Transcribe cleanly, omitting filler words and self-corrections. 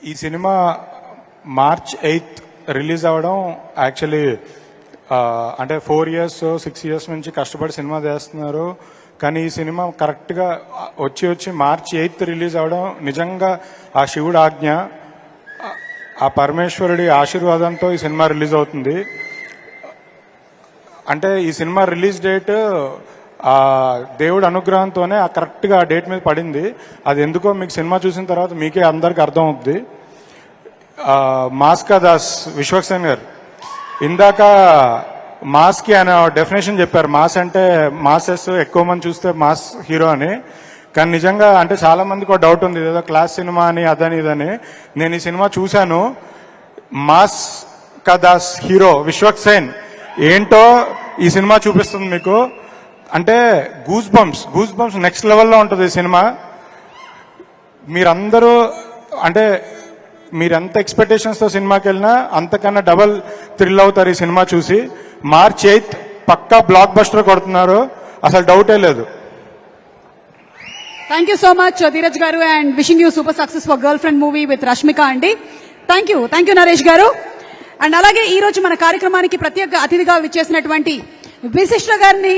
ఈ cinema March 8th release అవ్వడం actually అంటే 4 years 6 years నుంచి కష్టపడి సినిమా చేస్తున్నారు. కానీ ఈ సినిమా కరెక్ట్గా వచ్చి March 8th రిలీజ్ అవ్వడం నిజంగా ఆ శివుడు ఆజ్ఞ, ఆ పరమేశ్వరుడి ఆశీర్వాదంతో ఈ సినిమా రిలీజ్ అవుతుంది. అంటే ఈ సినిమా రిలీజ్ డేట్ ఆ దేవుడి అనుగ్రహంతోనే ఆ కరెక్ట్గా ఆ డేట్ మీద పడింది. అది ఎందుకో మీకు సినిమా చూసిన తర్వాత మీకే అందరికి అర్థం అవుతుంది. మాస్ కా దాస్ విశ్వక్సేన్ గారు ఇందాక మాస్కి ఆయన డెఫినేషన్ చెప్పారు. మాస్ అంటే మాసెస్ ఎక్కువ మంది చూస్తే మాస్ హీరో అని. కానీ నిజంగా అంటే చాలా మందికి ఒక డౌట్ ఉంది, ఏదో క్లాస్ సినిమా అని అదని ఇదని. నేను ఈ సినిమా చూశాను. మాస్ కా దాస్ హీరో విశ్వక్సేన్ ఏంటో ఈ సినిమా చూపిస్తుంది మీకు. అంటే గూస్ బంప్స్ నెక్స్ట్ లెవెల్లో ఉంటుంది ఈ సినిమా. మీరందరూ అంటే మీరు ఎంత ఎక్స్పెక్టేషన్స్తో సినిమాకి వెళ్ళినా అంతకన్నా డబల్ థ్రిల్ అవుతారు ఈ సినిమా చూసి. March 8th పక్కా బ్లాక్ బస్టర్ కొడుతున్నారు, అసలు డౌటే లేదు. Thank you so much Dheeraj garu and wishing you super success for girlfriend movie with Rashmika అండి. థ్యాంక్ యూ నరేష్ గారు. అండ్ అలాగే ఈ రోజు మన కార్యక్రమానికి ప్రత్యేక అతిథిగా విచ్చేసినటువంటి విశిష్ట గారిని